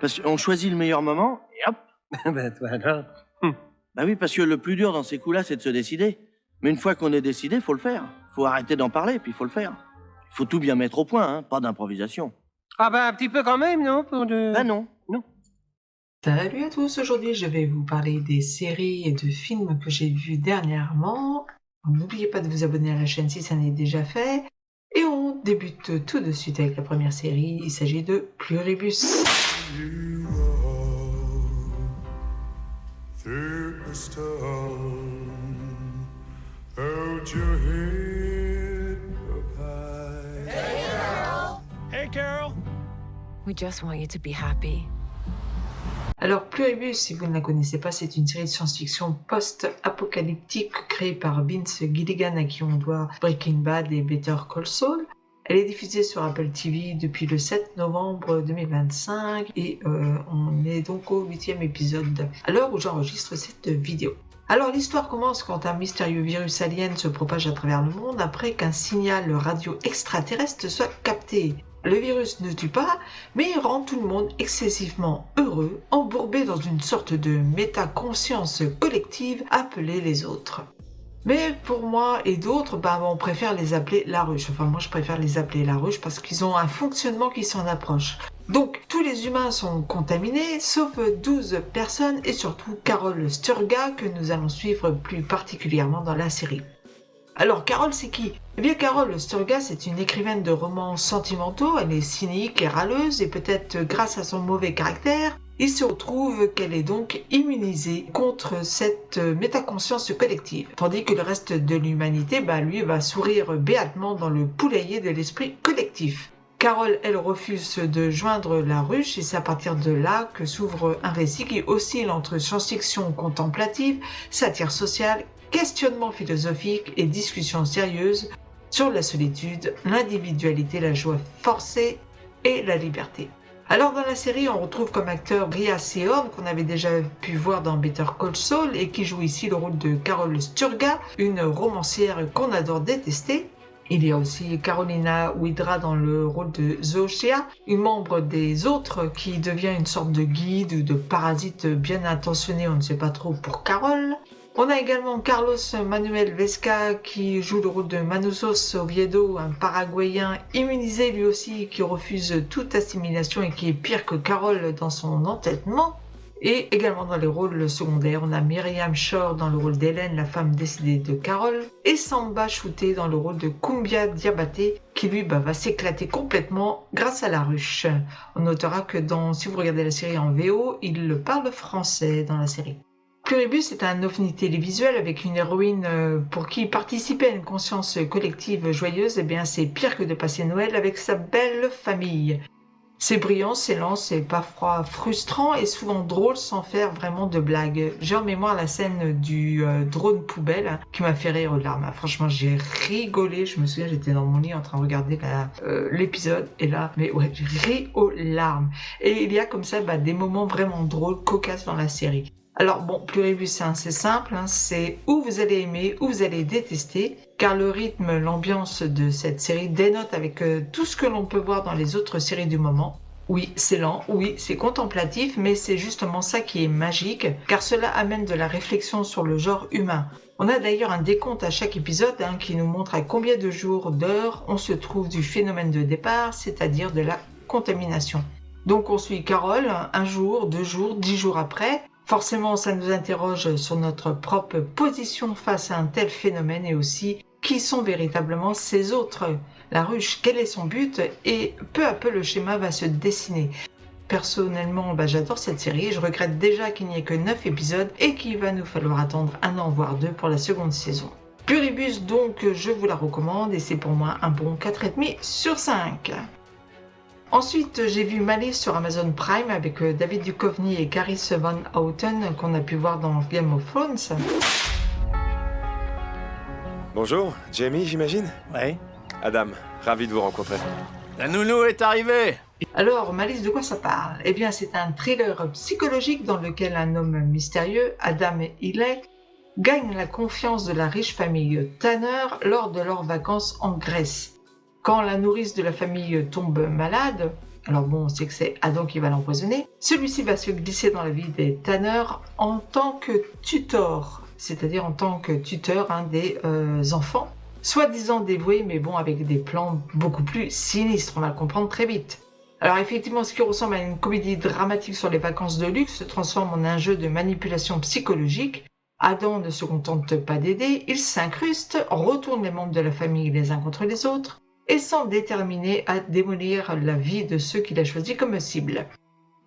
Parce qu'on choisit le meilleur moment, et hop. Ben toi alors. Bah oui, parce que le plus dur dans ces coups-là, c'est de se décider. Mais une fois qu'on est décidé, faut le faire. Faut arrêter d'en parler, puis faut le faire. Faut tout bien mettre au point, hein, pas d'improvisation. Ah ben un petit peu quand même, non pour de... Bah non. Salut à tous, aujourd'hui je vais vous parler des séries et de films que j'ai vus dernièrement. N'oubliez pas de vous abonner à la chaîne si ça n'est déjà fait. Et on débute tout de suite avec la première série, il s'agit de Pluribus. You walk through the storm, hold your head up high. Hey, Carol. We just want you to be happy. Alors Pluribus, si vous ne la connaissez pas, c'est une série de science-fiction post-apocalyptique créée par Vince Gilligan à qui on doit Breaking Bad et Better Call Saul. Elle est diffusée sur Apple TV depuis le 7 novembre 2025 et on est donc au 8e épisode à l'heure où j'enregistre cette vidéo. Alors l'histoire commence quand un mystérieux virus alien se propage à travers le monde après qu'un signal radio extraterrestre soit capté. Le virus ne tue pas, mais il rend tout le monde excessivement heureux, embourbé dans une sorte de métaconscience collective appelée les autres. Mais pour moi et d'autres, on préfère les appeler la ruche. Enfin, moi je préfère les appeler la ruche parce qu'ils ont un fonctionnement qui s'en approche. Donc, tous les humains sont contaminés, sauf 12 personnes et surtout Carol Sturga que nous allons suivre plus particulièrement dans la série. Alors, Carol, c'est qui ? Eh bien, Carol Sturga, c'est une écrivaine de romans sentimentaux. Elle est cynique et râleuse et peut-être grâce à son mauvais caractère, il se retrouve qu'elle est donc immunisée contre cette métaconscience collective. Tandis que le reste de l'humanité, lui, va sourire béatement dans le poulailler de l'esprit collectif. Carol, elle, refuse de joindre la ruche et c'est à partir de là que s'ouvre un récit qui oscille entre science-fiction contemplative, satire sociale, questionnement philosophique et discussion sérieuse sur la solitude, l'individualité, la joie forcée et la liberté. Alors dans la série, on retrouve comme acteur Rhea Seehorn qu'on avait déjà pu voir dans Better Call Saul et qui joue ici le rôle de Carol Sturga, une romancière qu'on adore détester. Il y a aussi Carolina Widra dans le rôle de Zoshia, une membre des autres qui devient une sorte de guide ou de parasite bien intentionné, on ne sait pas trop pour Carol. On a également Carlos Manuel Vesca qui joue le rôle de Manusos Oviedo, un Paraguayen immunisé lui aussi qui refuse toute assimilation et qui est pire que Carol dans son entêtement. Et également dans les rôles secondaires, on a Myriam Shore dans le rôle d'Hélène, la femme décédée de Carol, et Samba Chouté dans le rôle de Kumbia Diabaté qui lui va s'éclater complètement grâce à la ruche. On notera que si vous regardez la série en VO, il parle français dans la série. Pluribus est un ovni télévisuel avec une héroïne pour qui participer à une conscience collective joyeuse, c'est pire que de passer Noël avec sa belle famille. C'est brillant, c'est lent, c'est parfois frustrant et souvent drôle sans faire vraiment de blagues. J'ai en mémoire la scène du drone poubelle qui m'a fait rire aux larmes. Franchement, j'ai rigolé. Je me souviens, j'étais dans mon lit en train de regarder l'épisode et là, j'ai ri aux larmes. Et il y a comme ça des moments vraiment drôles, cocasses dans la série. Alors Pluribus, c'est simple, c'est où vous allez aimer, où vous allez détester, car le rythme, l'ambiance de cette série dénote avec tout ce que l'on peut voir dans les autres séries du moment. Oui, c'est lent, oui, c'est contemplatif, mais c'est justement ça qui est magique, car cela amène de la réflexion sur le genre humain. On a d'ailleurs un décompte à chaque épisode qui nous montre à combien de jours, d'heures on se trouve du phénomène de départ, c'est-à-dire de la contamination. Donc on suit Carol, 1 jour, 2 jours, 10 jours après. Forcément, ça nous interroge sur notre propre position face à un tel phénomène et aussi qui sont véritablement ces autres. La ruche, quel est son but ? Et peu à peu, le schéma va se dessiner. Personnellement, j'adore cette série. Je regrette déjà qu'il n'y ait que 9 épisodes et qu'il va nous falloir attendre 1 an voire 2 pour la seconde saison. Pluribus, donc, je vous la recommande et c'est pour moi un bon 4,5 sur 5. Ensuite, j'ai vu Malice sur Amazon Prime avec David Duchovny et Caris Van Houten qu'on a pu voir dans Game of Thrones. Bonjour, Jamie, j'imagine ? Ouais. Adam, ravi de vous rencontrer. La nounou est arrivée. Alors, Malice, de quoi ça parle ? C'est un thriller psychologique dans lequel un homme mystérieux, Adam Hiley, gagne la confiance de la riche famille Tanner lors de leurs vacances en Grèce. Quand la nourrice de la famille tombe malade, Alors bon, on sait que c'est Adam qui va l'empoisonner. Celui-ci va se glisser dans la vie des Tanner en tant que tutor, c'est-à-dire en tant que tuteur des enfants, soi-disant dévoués, mais bon, avec des plans beaucoup plus sinistres, on va le comprendre très vite. Alors effectivement, ce qui ressemble à une comédie dramatique sur les vacances de luxe se transforme en un jeu de manipulation psychologique. Adam ne se contente pas d'aider, il s'incruste, retourne les membres de la famille les uns contre les autres, et semble déterminé à démolir la vie de ceux qu'il a choisis comme cible.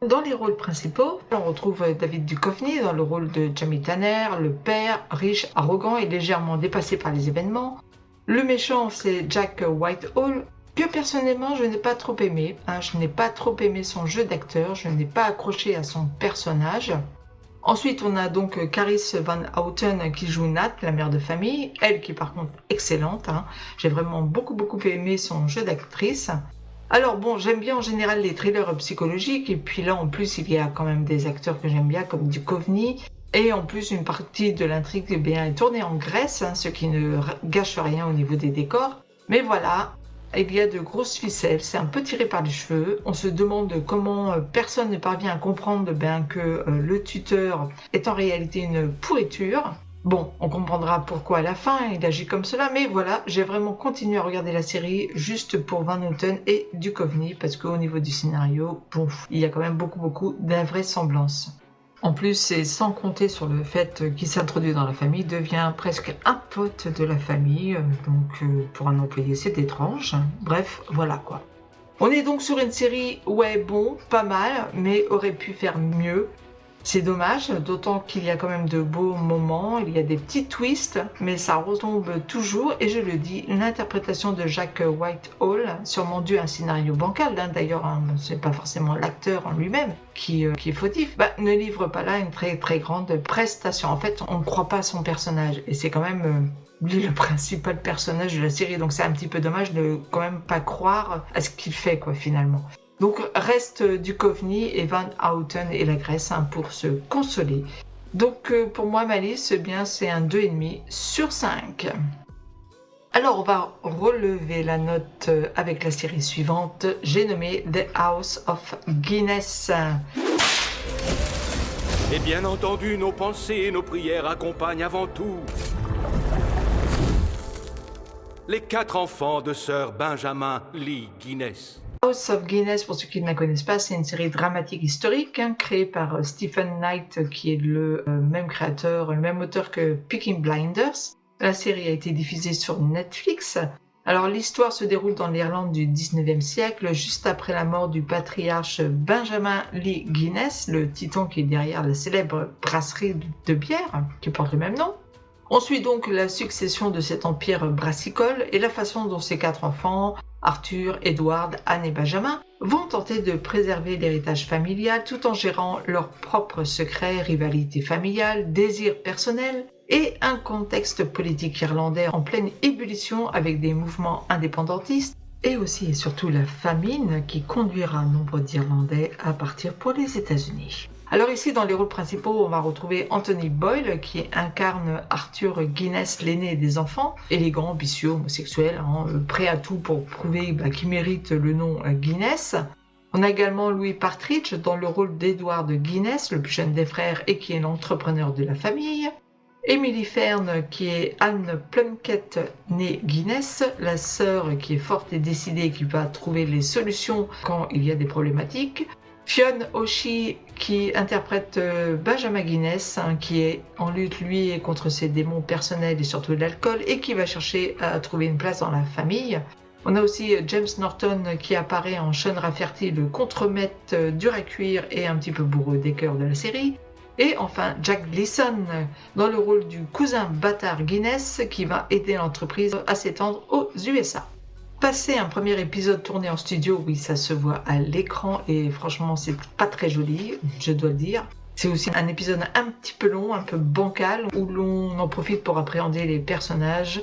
Dans les rôles principaux, on retrouve David Duchovny dans le rôle de Jamie Tanner, le père, riche, arrogant et légèrement dépassé par les événements. Le méchant, c'est Jack Whitehall, que personnellement je n'ai pas trop aimé. Je n'ai pas trop aimé son jeu d'acteur, je n'ai pas accroché à son personnage. Ensuite, on a donc Caris Van Houten qui joue Nat, la mère de famille, elle qui est par contre excellente. J'ai vraiment beaucoup aimé son jeu d'actrice. Alors bon, j'aime bien en général les thrillers psychologiques, et puis là en plus il y a quand même des acteurs que j'aime bien comme Duchovny, et en plus une partie de l'intrigue est tournée en Grèce, ce qui ne gâche rien au niveau des décors. Mais voilà, il y a de grosses ficelles, c'est un peu tiré par les cheveux. On se demande comment personne ne parvient à comprendre que le tuteur est en réalité une pourriture. Bon, on comprendra pourquoi à la fin il agit comme cela, mais voilà, j'ai vraiment continué à regarder la série juste pour Van Houten et Duchovny, parce qu'au niveau du scénario, il y a quand même beaucoup d'invraisemblances. En plus, c'est sans compter sur le fait qu'il s'introduit dans la famille, devient presque un pote de la famille, donc pour un employé c'est étrange. Bref, voilà quoi. On est donc sur une série, pas mal, mais aurait pu faire mieux. C'est dommage, d'autant qu'il y a quand même de beaux moments, il y a des petits twists, mais ça retombe toujours, et je le dis, l'interprétation de Jack Whitehall, sûrement due à un scénario bancal, d'ailleurs, c'est pas forcément l'acteur en lui-même qui est fautif, ne livre pas là une très grande prestation. En fait, on ne croit pas à son personnage, et c'est quand même lui le principal personnage de la série, donc c'est un petit peu dommage de quand même pas croire à ce qu'il fait, finalement. Donc reste Duchovny et Van Houten et la Grèce pour se consoler. Donc pour moi, ma liste, c'est un 2,5 sur 5. Alors on va relever la note avec la série suivante. J'ai nommé The House of Guinness. Et bien entendu, nos pensées et nos prières accompagnent avant tout les 4 enfants de Sir Benjamin Lee Guinness. House of Guinness, pour ceux qui ne la connaissent pas, c'est une série dramatique historique créée par Stephen Knight, qui est le même créateur, le même auteur que Peaky Blinders. La série a été diffusée sur Netflix. Alors l'histoire se déroule dans l'Irlande du 19e siècle, juste après la mort du patriarche Benjamin Lee Guinness, le titan qui est derrière la célèbre brasserie de bière, qui porte le même nom. On suit donc la succession de cet empire brassicole et la façon dont ces 4 enfants, Arthur, Edward, Anne et Benjamin, vont tenter de préserver l'héritage familial tout en gérant leurs propres secrets, rivalités familiales, désirs personnels et un contexte politique irlandais en pleine ébullition avec des mouvements indépendantistes et aussi et surtout la famine qui conduira nombre d'Irlandais à partir pour les États-Unis. Alors ici, dans les rôles principaux, on va retrouver Anthony Boyle qui incarne Arthur Guinness, l'aîné des enfants, élégant, ambitieux, homosexuel, prêt à tout pour prouver qu'il mérite le nom Guinness. On a également Louis Partridge dans le rôle d'Edward Guinness, le plus jeune des frères et qui est l'entrepreneur de la famille. Emily Fern qui est Anne Plunkett née Guinness, la sœur qui est forte et décidée et qui va trouver les solutions quand il y a des problématiques. Fionn Oshie qui interprète Benjamin Guinness, qui est en lutte lui contre ses démons personnels et surtout l'alcool et qui va chercher à trouver une place dans la famille. On a aussi James Norton qui apparaît en Sean Rafferty, le contremaître dur à cuire et un petit peu bourreux des cœurs de la série. Et enfin Jack Gleeson dans le rôle du cousin bâtard Guinness qui va aider l'entreprise à s'étendre aux USA. Passer un premier épisode tourné en studio, oui, ça se voit à l'écran et franchement, c'est pas très joli, je dois le dire. C'est aussi un épisode un petit peu long, un peu bancal, où l'on en profite pour appréhender les personnages.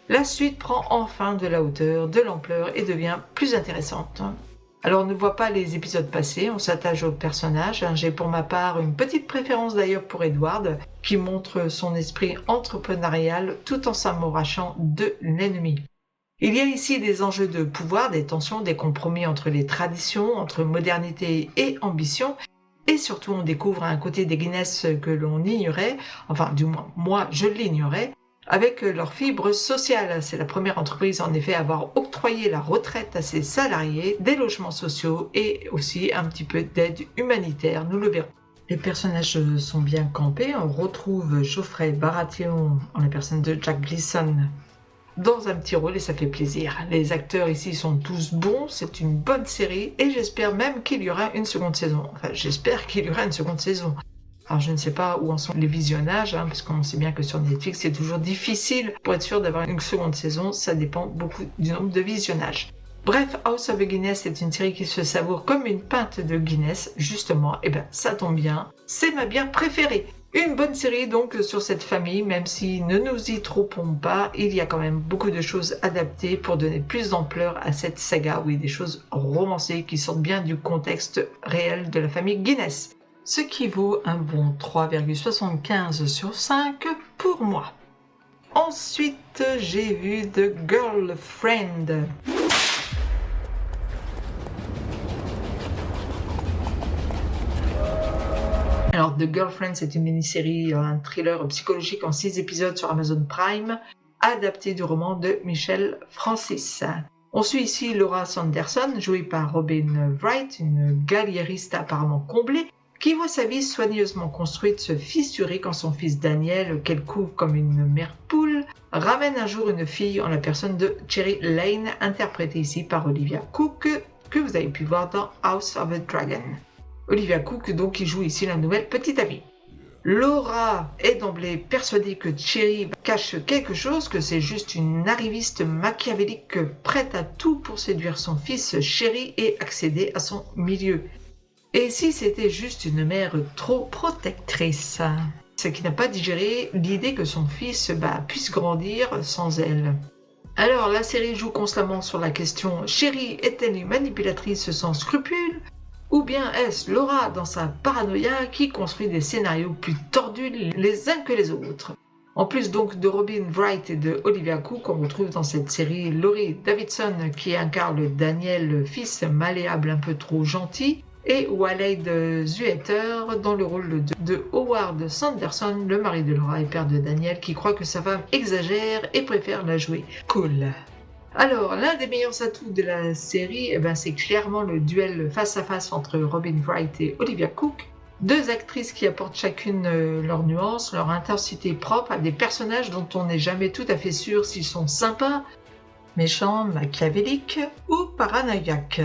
La suite prend enfin de la hauteur, de l'ampleur et devient plus intéressante. Alors on ne voit pas les épisodes passés, on s'attache aux personnages. J'ai pour ma part une petite préférence d'ailleurs pour Edward, qui montre son esprit entrepreneurial tout en s'amourachant de l'ennemi. Il y a ici des enjeux de pouvoir, des tensions, des compromis entre les traditions, entre modernité et ambition. Et surtout, on découvre un côté des Guinness que l'on ignorait, enfin du moins moi je l'ignorais, avec leur fibre sociale. C'est la première entreprise en effet à avoir octroyé la retraite à ses salariés, des logements sociaux et aussi un petit peu d'aide humanitaire, nous le verrons. Les personnages sont bien campés, on retrouve Geoffrey Baratheon en la personne de Jack Gleeson dans un petit rôle et ça fait plaisir. Les acteurs ici sont tous bons, c'est une bonne série et j'espère même qu'il y aura une seconde saison. Enfin, j'espère qu'il y aura une seconde saison. Alors je ne sais pas où en sont les visionnages, parce qu'on sait bien que sur Netflix c'est toujours difficile pour être sûr d'avoir une seconde saison, ça dépend beaucoup du nombre de visionnages. Bref, House of Guinness est une série qui se savoure comme une pinte de Guinness, justement, et ben ça tombe bien, c'est ma bière préférée. Une bonne série donc sur cette famille, même si ne nous y trompons pas, il y a quand même beaucoup de choses adaptées pour donner plus d'ampleur à cette saga, oui, des choses romancées qui sortent bien du contexte réel de la famille Guinness. Ce qui vaut un bon 3,75 sur 5 pour moi. Ensuite, j'ai vu The Girlfriend. Alors, The Girlfriend, c'est une mini-série, un thriller psychologique en 6 épisodes sur Amazon Prime, adapté du roman de Michel Francis. On suit ici Laura Sanderson, jouée par Robin Wright, une galliériste apparemment comblée, qui voit sa vie soigneusement construite se fissurer quand son fils Daniel, qu'elle couvre comme une mère poule, ramène un jour une fille en la personne de Cherry Lane, interprétée ici par Olivia Cooke, que vous avez pu voir dans House of the Dragon. Olivia Cooke, donc, qui joue ici la nouvelle petite amie. Laura est d'emblée persuadée que Cherry cache quelque chose, que c'est juste une arriviste machiavélique prête à tout pour séduire son fils Cherry et accéder à son milieu. Et si c'était juste une mère trop protectrice, ce qui n'a pas digéré l'idée que son fils puisse grandir sans elle. Alors la série joue constamment sur la question: Cherry est-elle une manipulatrice sans scrupules? Ou bien est-ce Laura, dans sa paranoïa, qui construit des scénarios plus tordus les uns que les autres? En plus donc de Robin Wright et de Olivia Cooke, on retrouve dans cette série Laurie Davidson qui incarne Daniel, fils malléable un peu trop gentil, et Waleed Zueter dans le rôle de Howard Sanderson, le mari de Laura et père de Daniel, qui croit que sa femme exagère et préfère la jouer cool. Alors, l'un des meilleurs atouts de la série, c'est clairement le duel face-à-face entre Robin Wright et Olivia Cooke, deux actrices qui apportent chacune leur nuance, leur intensité propre à des personnages dont on n'est jamais tout à fait sûr s'ils sont sympas, méchants, machiavéliques ou paranoïaques.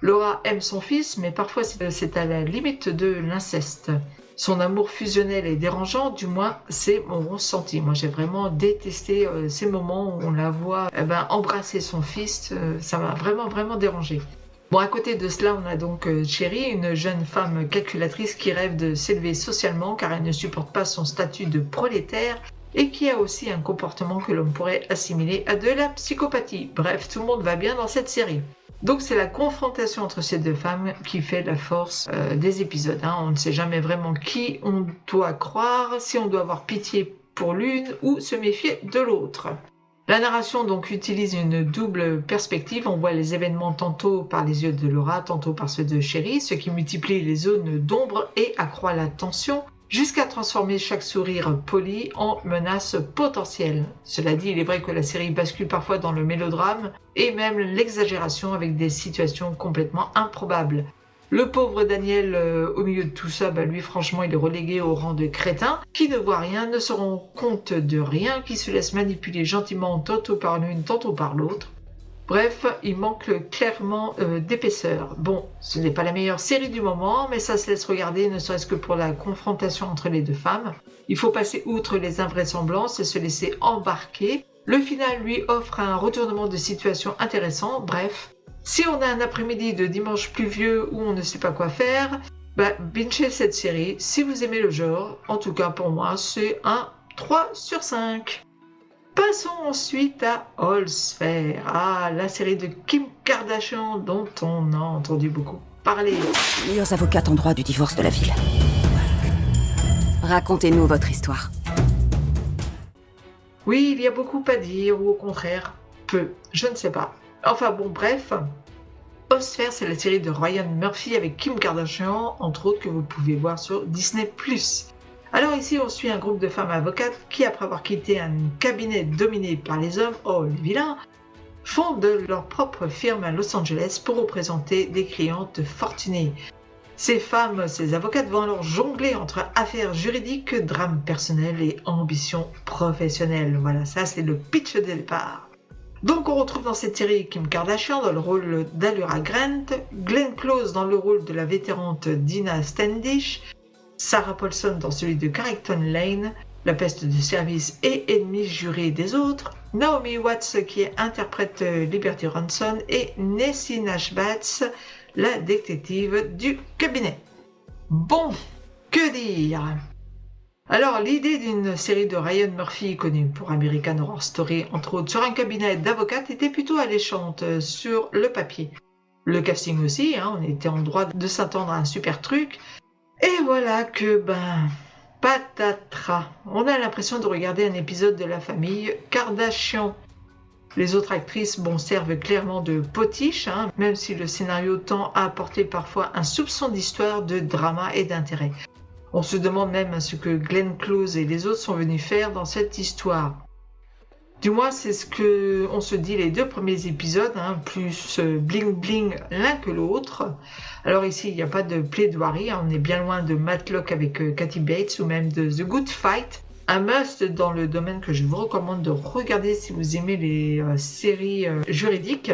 Laura aime son fils, mais parfois c'est à la limite de l'inceste. Son amour fusionnel est dérangeant, du moins c'est mon ressenti. Moi j'ai vraiment détesté ces moments où on la voit embrasser son fils, ça m'a vraiment dérangé. Bon, à côté de cela, on a donc Cherry, une jeune femme calculatrice qui rêve de s'élever socialement car elle ne supporte pas son statut de prolétaire et qui a aussi un comportement que l'on pourrait assimiler à de la psychopathie. Bref, tout le monde va bien dans cette série. Donc c'est la confrontation entre ces deux femmes qui fait la force des épisodes. On ne sait jamais vraiment qui on doit croire, si on doit avoir pitié pour l'une ou se méfier de l'autre. La narration donc utilise une double perspective. On voit les événements tantôt par les yeux de Laura, tantôt par ceux de Cherry, ce qui multiplie les zones d'ombre et accroît la tension, jusqu'à transformer chaque sourire poli en menace potentielle. Cela dit, il est vrai que la série bascule parfois dans le mélodrame et même l'exagération avec des situations complètement improbables. Le pauvre Daniel, au milieu de tout ça, lui franchement il est relégué au rang de crétin, qui ne voit rien, ne se rend compte de rien, qui se laisse manipuler gentiment tantôt par l'une, tantôt par l'autre. Bref, il manque clairement d'épaisseur. Bon, ce n'est pas la meilleure série du moment, mais ça se laisse regarder, ne serait-ce que pour la confrontation entre les deux femmes. Il faut passer outre les invraisemblances et se laisser embarquer. Le final lui offre un retournement de situation intéressant. Bref, si on a un après-midi de dimanche pluvieux où on ne sait pas quoi faire, bingez cette série. Si vous aimez le genre, en tout cas pour moi, c'est un 3 sur 5. Passons ensuite à All-Sphère, la série de Kim Kardashian dont on a entendu beaucoup parler. Meilleures avocates en droit du divorce de la ville. Racontez-nous votre histoire. Oui, il y a beaucoup à dire, ou au contraire, peu, je ne sais pas. Enfin bon, bref. Holsfer, c'est la série de Ryan Murphy avec Kim Kardashian, entre autres, que vous pouvez voir sur Disney+. Alors ici, on suit un groupe de femmes avocates qui, après avoir quitté un cabinet dominé par les hommes, oh les vilains, fondent leur propre firme à Los Angeles pour représenter des clientes fortunées. Ces femmes, ces avocates vont alors jongler entre affaires juridiques, drames personnels et ambitions professionnelles. Voilà, ça c'est le pitch de départ. Donc on retrouve dans cette série Kim Kardashian dans le rôle d'Allura Grant, Glenn Close dans le rôle de la vétérante Dina Standish, Sarah Paulson dans celui de Carrington Lane, la peste de service et ennemie jurée des autres, Naomi Watts qui interprète Liberty Ronson et Nessie Nash-Batts, la détective du cabinet. Bon, que dire ? Alors, l'idée d'une série de Ryan Murphy, connue pour American Horror Story, entre autres, sur un cabinet d'avocates, était plutôt alléchante sur le papier. Le casting aussi, on était en droit de s'attendre à un super truc. Et voilà que, patatras. On a l'impression de regarder un épisode de la famille Kardashian. Les autres actrices, servent clairement de potiches, même si le scénario tend à apporter parfois un soupçon d'histoire, de drama et d'intérêt. On se demande même ce que Glenn Close et les autres sont venus faire dans cette histoire. Du moins, c'est ce qu'on se dit les 2 premiers épisodes, plus bling-bling l'un que l'autre. Alors ici, il n'y a pas de plaidoirie, on est bien loin de Matlock avec Kathy Bates ou même de The Good Fight. Un must dans le domaine que je vous recommande de regarder si vous aimez les séries juridiques.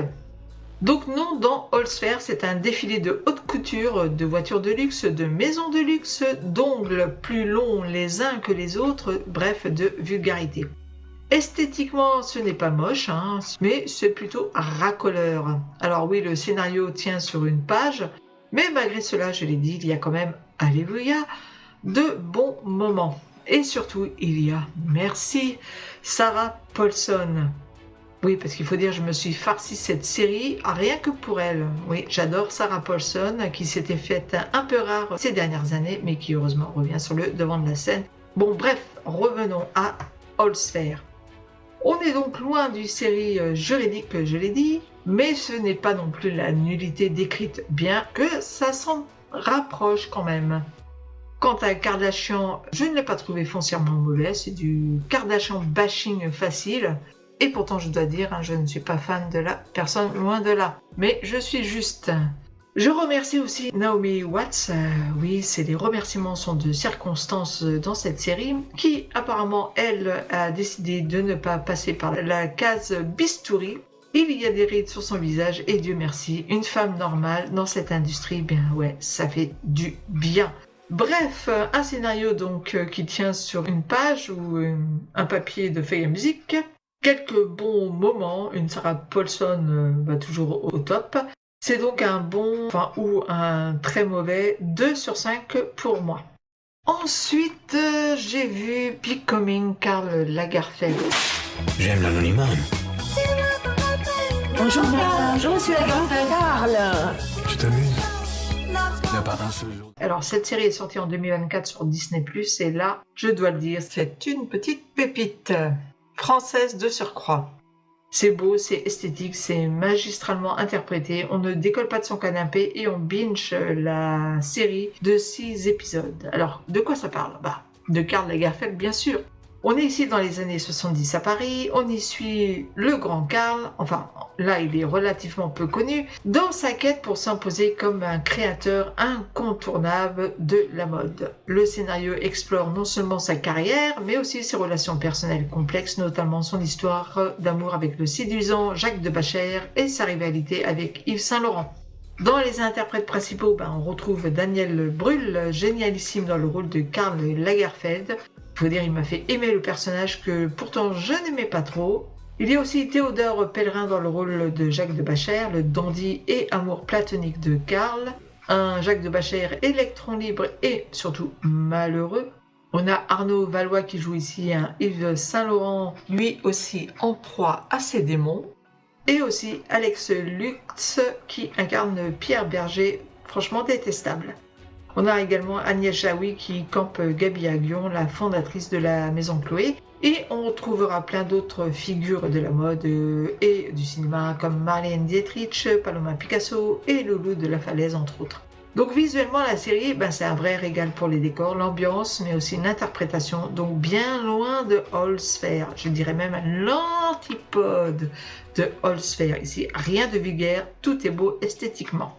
Donc non, dans Holsfer, c'est un défilé de haute couture, de voitures de luxe, de maisons de luxe, d'ongles plus longs les uns que les autres, bref, de vulgarité. Esthétiquement, ce n'est pas moche, mais c'est plutôt racoleur. Alors oui, le scénario tient sur une page, mais malgré cela, je l'ai dit, il y a quand même, alléluia, de bons moments. Et surtout, il y a, merci, Sarah Paulson. Oui, parce qu'il faut dire, je me suis farci cette série rien que pour elle. Oui, j'adore Sarah Paulson, qui s'était faite un peu rare ces dernières années, mais qui heureusement revient sur le devant de la scène. Bon, bref, revenons à Holsfer. On est donc loin d'une série juridique, je l'ai dit, mais ce n'est pas non plus la nullité décrite, bien que ça s'en rapproche quand même. Quant à Kardashian, je ne l'ai pas trouvé foncièrement mauvais, c'est du Kardashian bashing facile. Et pourtant, je dois dire, je ne suis pas fan de la personne, loin de là. Mais je suis juste. Je remercie aussi Naomi Watts. Oui, les remerciements sont de circonstance dans cette série, qui apparemment, elle, a décidé de ne pas passer par la case bistouri. Il y a des rides sur son visage et Dieu merci, une femme normale dans cette industrie, ça fait du bien. Bref, un scénario donc qui tient sur une page ou un papier de feuilles à musique. Quelques bons moments, une Sarah Paulson toujours au top. C'est donc un bon, ou un très mauvais 2 sur 5 pour moi. Ensuite, j'ai vu Becoming Karl Lagerfeld. J'aime l'anonymat. Bonjour, je suis Lagerfeld. Karl. Tu t'amuses? Il n'y a pas un seul jour. Alors, cette série est sortie en 2024 sur Disney+, et là, je dois le dire, c'est une petite pépite. Française de surcroît. C'est beau, c'est esthétique, c'est magistralement interprété, on ne décolle pas de son canapé et on binge la série de 6 épisodes. Alors, de quoi ça parle ? De Karl Lagerfeld, bien sûr. On est ici dans les années 70 à Paris, on y suit le grand Karl, là il est relativement peu connu, dans sa quête pour s'imposer comme un créateur incontournable de la mode. Le scénario explore non seulement sa carrière, mais aussi ses relations personnelles complexes, notamment son histoire d'amour avec le séduisant Jacques de Bacher et sa rivalité avec Yves Saint Laurent. Dans les interprètes principaux, on retrouve Daniel Brühl, génialissime dans le rôle de Karl Lagerfeld. Il faut dire, il m'a fait aimer le personnage que pourtant je n'aimais pas trop. Il y a aussi Théodore Pellerin dans le rôle de Jacques de Bacher, le dandy et amour platonique de Karl. Un Jacques de Bacher électron libre et surtout malheureux. On a Arnaud Valois qui joue ici un Yves Saint Laurent, lui aussi en proie à ses démons. Et aussi Alex Lutz qui incarne Pierre Berger, franchement détestable. On a également Agnès Jaoui qui campe Gaby Haguion, la fondatrice de la Maison Chloé. Et on trouvera plein d'autres figures de la mode et du cinéma comme Marlène Dietrich, Paloma Picasso et Loulou de la Falaise entre autres. Donc visuellement la série, c'est un vrai régal pour les décors, l'ambiance, mais aussi l'interprétation, donc bien loin de Holzfair, je dirais même l'antipode de Holzfair. Ici, rien de vulgaire, tout est beau esthétiquement.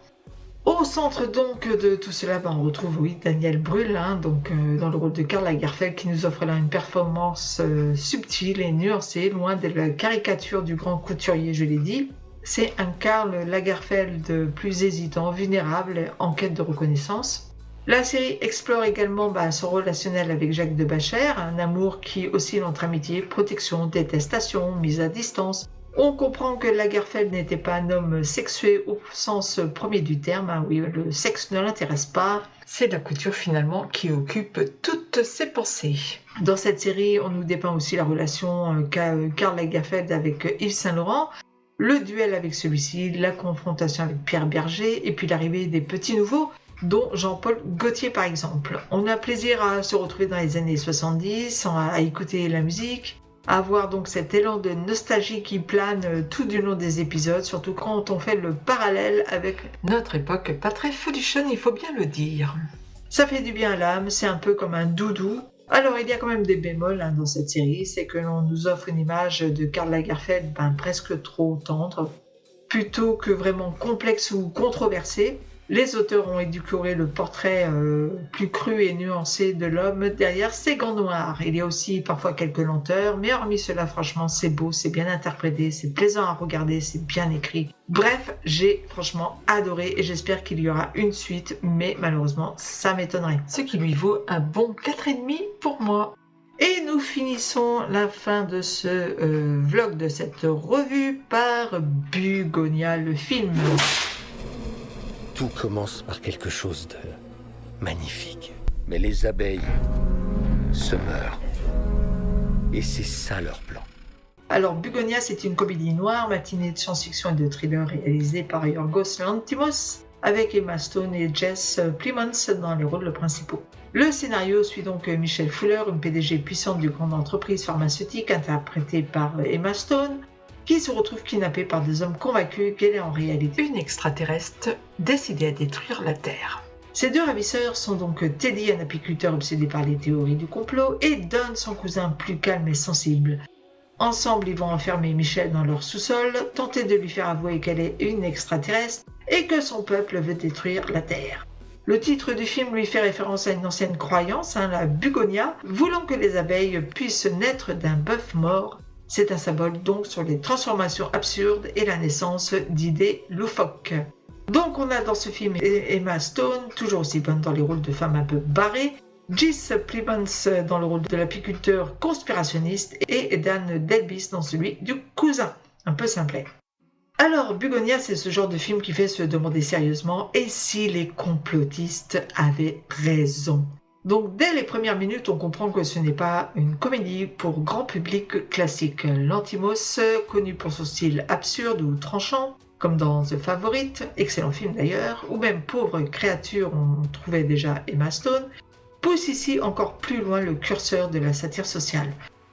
Au centre donc de tout cela, on retrouve Daniel Brühl, dans le rôle de Karl Lagerfeld, qui nous offre là une performance subtile et nuancée, loin de la caricature du grand couturier, je l'ai dit. C'est un Karl Lagerfeld plus hésitant, vulnérable, en quête de reconnaissance. La série explore également son relationnel avec Jacques de Bacher, un amour qui oscille entre amitié, protection, détestation, mise à distance. On comprend que Lagerfeld n'était pas un homme sexué au sens premier du terme. Oui, le sexe ne l'intéresse pas. C'est la couture finalement qui occupe toutes ses pensées. Dans cette série, on nous dépeint aussi la relation qu'a Karl Lagerfeld avec Yves Saint-Laurent, le duel avec celui-ci, la confrontation avec Pierre Berger et puis l'arrivée des petits nouveaux, dont Jean-Paul Gaultier par exemple. On a plaisir à se retrouver dans les années 70, à écouter la musique, à avoir donc cet élan de nostalgie qui plane tout du long des épisodes, surtout quand on fait le parallèle avec notre époque pas très folichonne, il faut bien le dire. Ça fait du bien à l'âme, c'est un peu comme un doudou. Alors il y a quand même des bémols dans cette série, c'est que l'on nous offre une image de Karl Lagerfeld presque trop tendre, plutôt que vraiment complexe ou controversé. Les auteurs ont édulcoré le portrait plus cru et nuancé de l'homme derrière ses gants noirs. Il y a aussi parfois quelques lenteurs, mais hormis cela, franchement, c'est beau, c'est bien interprété, c'est plaisant à regarder, c'est bien écrit. Bref, j'ai franchement adoré et j'espère qu'il y aura une suite, mais malheureusement, ça m'étonnerait. Ce qui lui vaut un bon 4,5 pour moi. Et nous finissons la fin de ce vlog, de cette revue, par Bugonia, le film. Tout commence par quelque chose de magnifique. Mais les abeilles se meurent. Et c'est ça leur plan. Alors, Bugonia, c'est une comédie noire, matinée de science-fiction et de thriller réalisée par Yorgos Lanthimos, avec Emma Stone et Jess Plemons dans les rôles principaux. Le scénario suit donc Michelle Fuller, une PDG puissante d'une grande entreprise pharmaceutique interprétée par Emma Stone, qui se retrouve kidnappée par des hommes convaincus qu'elle est en réalité une extraterrestre décidée à détruire la Terre. Ces deux ravisseurs sont donc Teddy, un apiculteur obsédé par les théories du complot, et Don, son cousin plus calme et sensible. Ensemble, ils vont enfermer Michelle dans leur sous-sol, tenter de lui faire avouer qu'elle est une extraterrestre et que son peuple veut détruire la Terre. Le titre du film lui fait référence à une ancienne croyance, la Bugonia, voulant que les abeilles puissent naître d'un bœuf mort. C'est un symbole donc sur les transformations absurdes et la naissance d'idées loufoques. Donc on a dans ce film Emma Stone, toujours aussi bonne dans les rôles de femmes un peu barrées, Jess Plemons dans le rôle de l'apiculteur conspirationniste et Dan Delbis dans celui du cousin, un peu simplet. Alors Bugonia, c'est ce genre de film qui fait se demander sérieusement et si les complotistes avaient raison. Donc dès les premières minutes, on comprend que ce n'est pas une comédie pour grand public classique. Lanthimos, connu pour son style absurde ou tranchant, comme dans The Favorite, excellent film d'ailleurs, ou même Pauvre créature, on trouvait déjà Emma Stone, pousse ici encore plus loin le curseur de la satire sociale.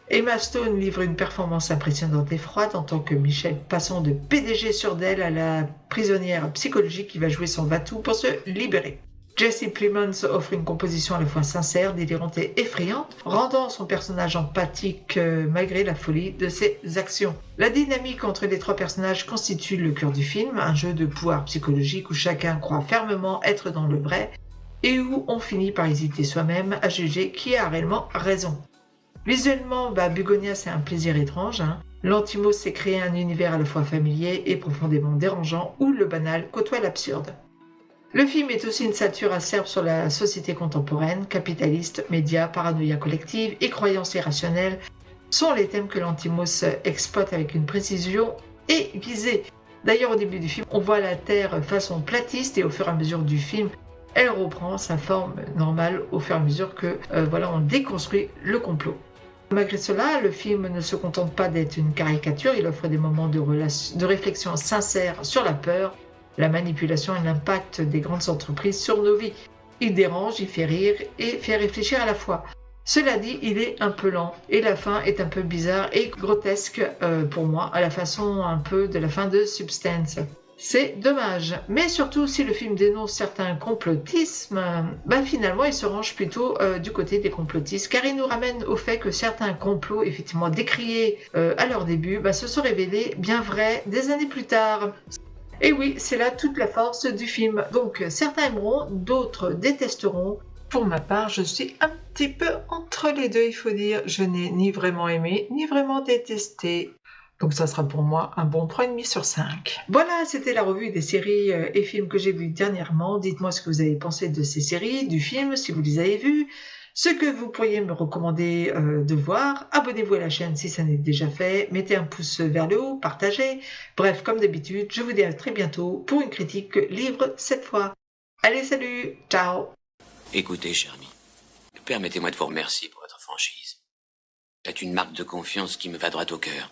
Emma Stone livre une performance impressionnante et froide en tant que Michelle, passant de PDG sûre d'elle à la prisonnière psychologique qui va jouer son va-tout pour se libérer. Jess Plemons offre une composition à la fois sincère, délirante et effrayante, rendant son personnage empathique malgré la folie de ses actions. La dynamique entre les trois personnages constitue le cœur du film, un jeu de pouvoir psychologique où chacun croit fermement être dans le vrai et où on finit par hésiter soi-même à juger qui a réellement raison. Visuellement, Bugonia c'est un plaisir étrange. Lanthimos s'est créé un univers à la fois familier et profondément dérangeant où le banal côtoie l'absurde. Le film est aussi une satire acerbe sur la société contemporaine, capitaliste, médias, paranoïa collective et croyances irrationnelles sont les thèmes que Lanthimos exploite avec une précision aiguisée. D'ailleurs, au début du film, on voit la Terre façon platiste et au fur et à mesure du film, elle reprend sa forme normale au fur et à mesure que on déconstruit le complot. Malgré cela, le film ne se contente pas d'être une caricature, il offre des moments de réflexion sincère sur la peur, la manipulation et l'impact des grandes entreprises sur nos vies. il dérange, il fait rire et fait réfléchir à la fois. Cela dit, il est un peu lent et la fin est un peu bizarre et grotesque pour moi, à la façon un peu de la fin de Substance. C'est dommage, mais surtout si le film dénonce certains complotismes, finalement il se range plutôt du côté des complotistes, car il nous ramène au fait que certains complots effectivement décriés à leur début se sont révélés bien vrais des années plus tard. Et oui, c'est là toute la force du film. Donc certains aimeront, d'autres détesteront. Pour ma part, je suis un petit peu entre les deux, il faut dire. Je n'ai ni vraiment aimé, ni vraiment détesté. Donc ça sera pour moi un bon 3,5 sur 5. Voilà, c'était la revue des séries et films que j'ai vus dernièrement. Dites-moi ce que vous avez pensé de ces séries, du film, si vous les avez vus, ce que vous pourriez me recommander de voir. Abonnez-vous à la chaîne si ça n'est déjà fait. Mettez un pouce vers le haut, partagez. Bref, comme d'habitude, je vous dis à très bientôt pour une critique livre cette fois. Allez, salut, ciao. Écoutez, cher ami, permettez-moi de vous remercier pour votre franchise. C'est une marque de confiance qui me va droit au cœur.